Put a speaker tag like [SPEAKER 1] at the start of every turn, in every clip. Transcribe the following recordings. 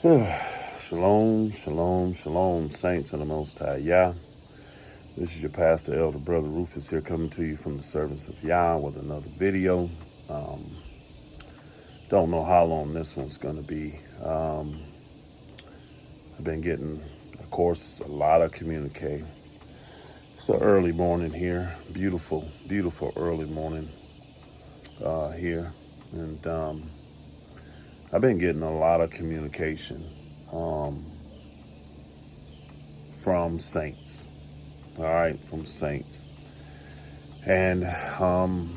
[SPEAKER 1] Shalom, shalom, shalom, saints in the Most High Yah. This is your pastor, Elder Brother Rufus here, coming to you from the servants of Yah with another video. Don't know how long this one's going to be. I've been getting, of course, a lot of communique. It's an early morning here. Beautiful, beautiful early morning here. And I've been getting a lot of communication from saints. All right, from saints. And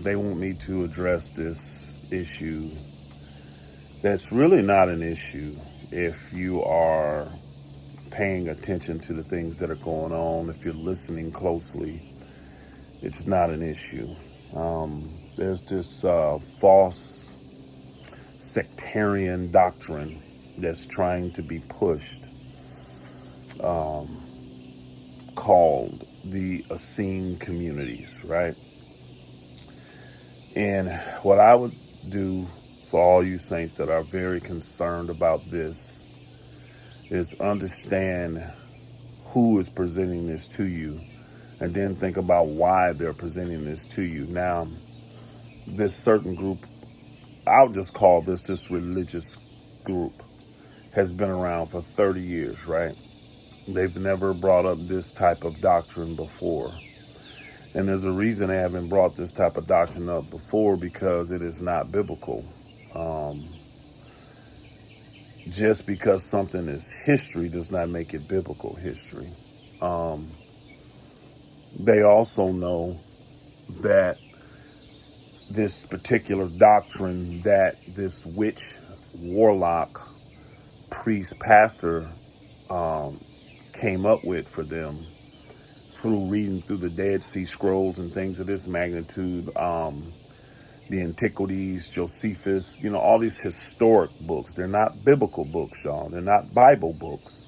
[SPEAKER 1] they want me to address this issue that's really not an issue if you are paying attention to the things that are going on. If you're listening closely, it's not an issue. There's this false sectarian doctrine that's trying to be pushed, called the Essene communities, right? And what I would do for all you saints that are very concerned about this is understand who is presenting this to you, and then think about why they're presenting this to you. Now, this certain group, I'll just call this religious group, has been around for 30 years, right? They've never brought up this type of doctrine before. And there's a reason they haven't brought this type of doctrine up before, because it is not biblical. Just because something is history does not make it biblical history. They also know that this particular doctrine that this witch, warlock, priest, pastor came up with for them through reading through the Dead Sea Scrolls and things of this magnitude, the Antiquities, Josephus, all these historic books. They're not biblical books, y'all. They're not Bible books.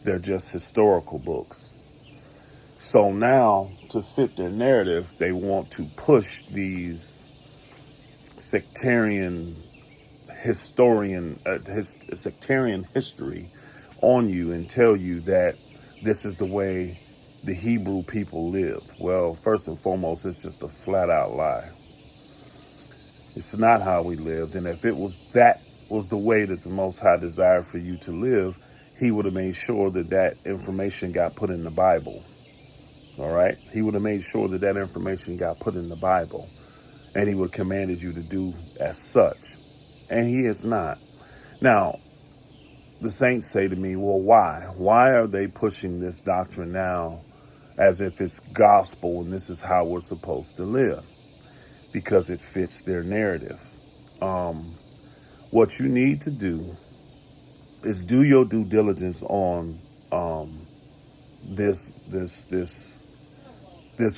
[SPEAKER 1] They're just historical books. So now, to fit their narrative, they want to push these sectarian history on you and tell you that this is the way the Hebrew people lived. Well, first and foremost, it's just a flat out lie. It's not how we lived. And if it was the way that the Most High desired for you to live, he would have made sure that information got put in the Bible. All right. He would have made sure that information got put in the Bible, and he would have commanded you to do as such. And he is not. Now, the saints say to me, well, why? Why are they pushing this doctrine now as if it's gospel and this is how we're supposed to live? Because it fits their narrative. What you need to do is do your due diligence on this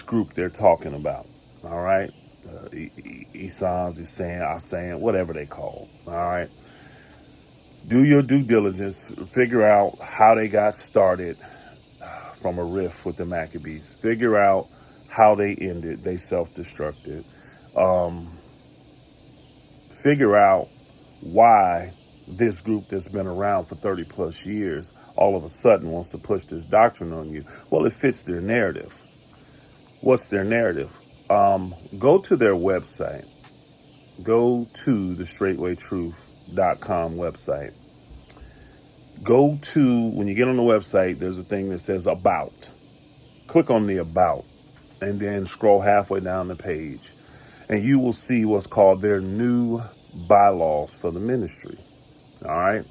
[SPEAKER 1] group they're talking about. All right, Essene, whatever they call. All right. Do your due diligence, figure out how they got started from a rift with the Maccabees. Figure out how they ended, they self-destructed. Figure out why this group that's been around for 30 plus years all of a sudden wants to push this doctrine on you. Well, it fits their narrative. What's their narrative? Go to their website. Go to the straightwaytruth.com website. Go to, when you get on the website, there's a thing that says about. Click on the about and then scroll halfway down the page, and you will see what's called their new bylaws for the ministry. All right.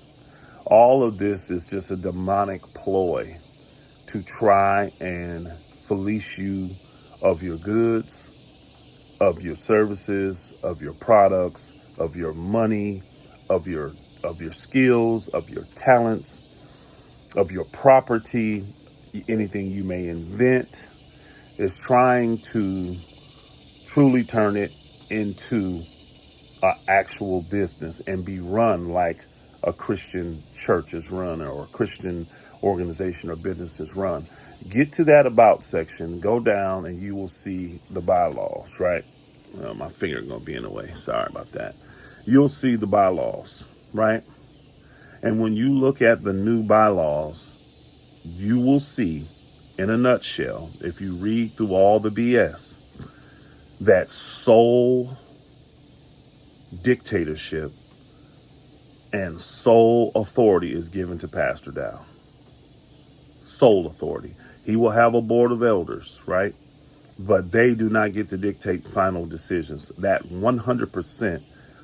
[SPEAKER 1] All of this is just a demonic ploy to try and fleece you of your goods, of your services, of your products, of your money, of your skills, of your talents, of your property, anything you may invent. Is trying to truly turn it into an actual business and be run like a Christian church is run, or a Christian organization or business is run. Get to that about section, go down, and you will see the bylaws, right? Well, my finger going to be in the way. Sorry about that. You'll see the bylaws, right? And when you look at the new bylaws, you will see, in a nutshell, if you read through all the BS, that sole dictatorship and sole authority is given to Pastor Dowell. Sole authority. He will have a board of elders, right? But they do not get to dictate final decisions. That 100%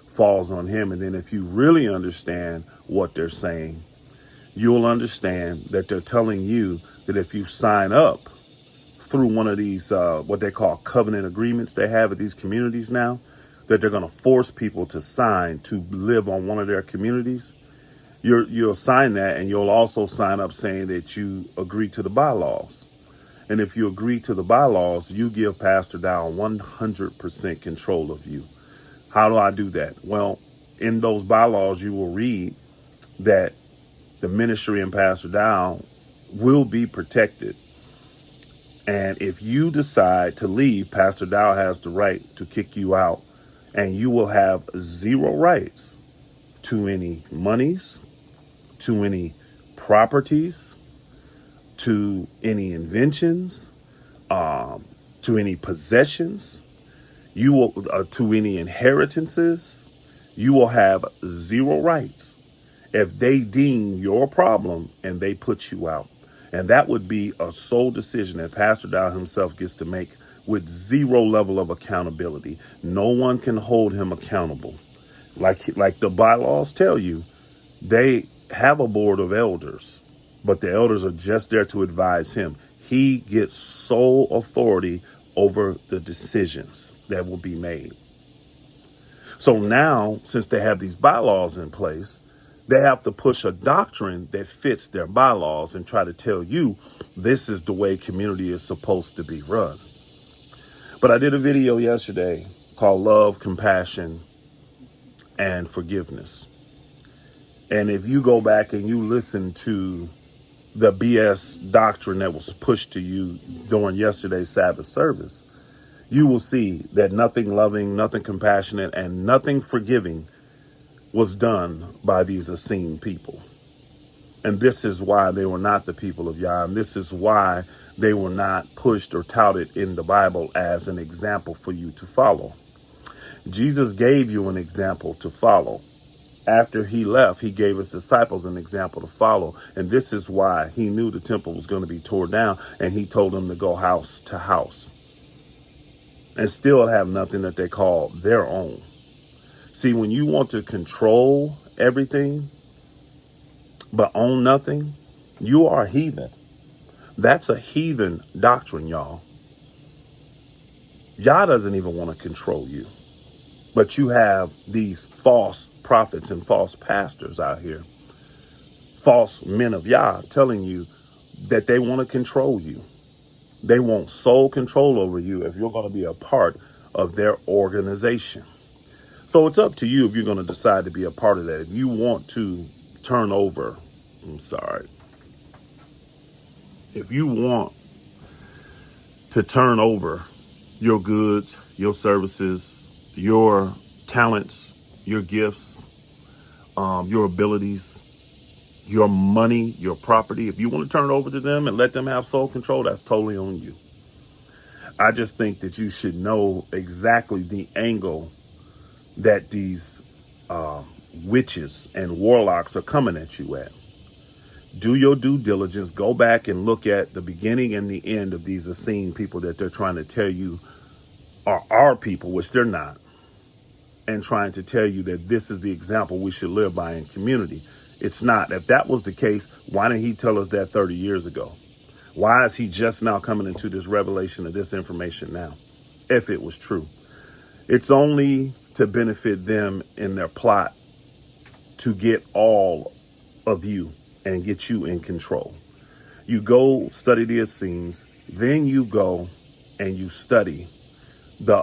[SPEAKER 1] falls on him. And then if you really understand what they're saying, you'll understand that they're telling you that if you sign up through one of these, what they call covenant agreements they have at these communities now, that they're going to force people to sign to live on one of their communities. You'll sign that, and you'll also sign up saying that you agree to the bylaws. And if you agree to the bylaws, you give Pastor Dowell 100% control of you. How do I do that? Well, in those bylaws, you will read that the ministry and Pastor Dowell will be protected. And if you decide to leave, Pastor Dowell has the right to kick you out, and you will have zero rights to any monies, to any properties, to any inventions, to any possessions, you will to any inheritances. You will have zero rights if they deem your problem and they put you out. And that would be a sole decision that Pastor Dowell himself gets to make with zero level of accountability. No one can hold him accountable. Like the bylaws tell you, they have a board of elders, but the elders are just there to advise him. He gets sole authority over the decisions that will be made. So now, since they have these bylaws in place, they have to push a doctrine that fits their bylaws and try to tell you this is the way community is supposed to be run. But I did a video yesterday called Love, Compassion, and Forgiveness. And if you go back and you listen to the BS doctrine that was pushed to you during yesterday's Sabbath service, you will see that nothing loving, nothing compassionate, and nothing forgiving was done by these Essene people. And this is why they were not the people of Yah. And this is why they were not pushed or touted in the Bible as an example for you to follow. Jesus gave you an example to follow. After he left, he gave his disciples an example to follow. And this is why he knew the temple was going to be torn down. And he told them to go house to house and still have nothing that they call their own. See, when you want to control everything but own nothing, you are a heathen. That's a heathen doctrine, y'all. Yah doesn't even want to control you. But you have these false prophets and false pastors out here, false men of Yah, telling you that they want to control you. They want sole control over you if you're going to be a part of their organization. So it's up to you if you're going to decide to be a part of that. If you want to turn over, if you want to turn over your goods, your services, your talents, your gifts, your abilities, your money, your property, if you want to turn it over to them and let them have sole control, that's totally on you. I just think that you should know exactly the angle that these witches and warlocks are coming at you at. Do your due diligence. Go back and look at the beginning and the end of these Essene people that they're trying to tell you are our people, which they're not, and trying to tell you that this is the example we should live by in community. It's not. If that was the case, why didn't he tell us that 30 years ago? Why is he just now coming into this revelation of this information now? If it was true, it's only to benefit them in their plot to get all of you and get you in control. You go study the Essenes, then you go and you study the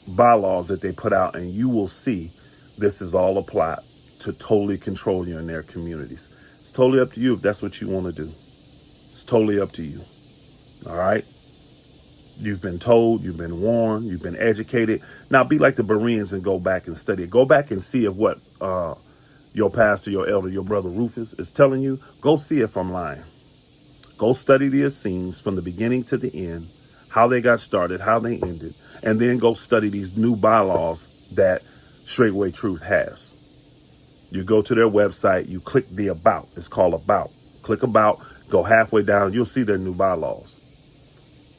[SPEAKER 1] bylaws that they put out, and you will see this is all a plot to totally control you in their communities. It's totally up to you if that's what you want to do. It's totally up to you. All right? You've been told, you've been warned, you've been educated. Now be like the Bereans and go back and study it. Go back and see if what your pastor, your elder, your brother Rufus is telling you, go see if I'm lying. Go study the Essenes from the beginning to the end, how they got started, how they ended, and then go study these new bylaws that Straightway Truth has. You go to their website, you click the About. It's called About. Click About, go halfway down, you'll see their new bylaws.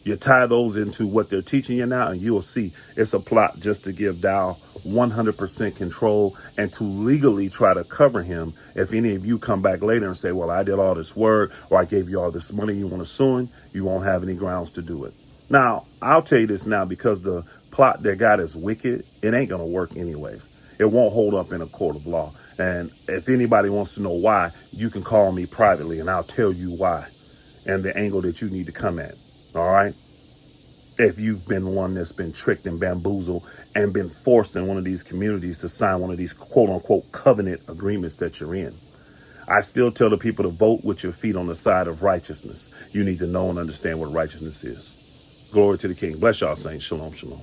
[SPEAKER 1] You tie those into what they're teaching you now, and you'll see it's a plot just to give Dowell 100% control and to legally try to cover him. If any of you come back later and say, well, I did all this work, or I gave you all this money, you want to sue him, you won't have any grounds to do it. Now, I'll tell you this now, because the plot they got is wicked, it ain't going to work anyways. It won't hold up in a court of law. And if anybody wants to know why, you can call me privately and I'll tell you why and the angle that you need to come at. All right. If you've been one that's been tricked and bamboozled and been forced in one of these communities to sign one of these quote unquote covenant agreements that you're in. I still tell the people to vote with your feet on the side of righteousness. You need to know and understand what righteousness is. Glory to the King. Bless y'all, saints. Shalom, shalom.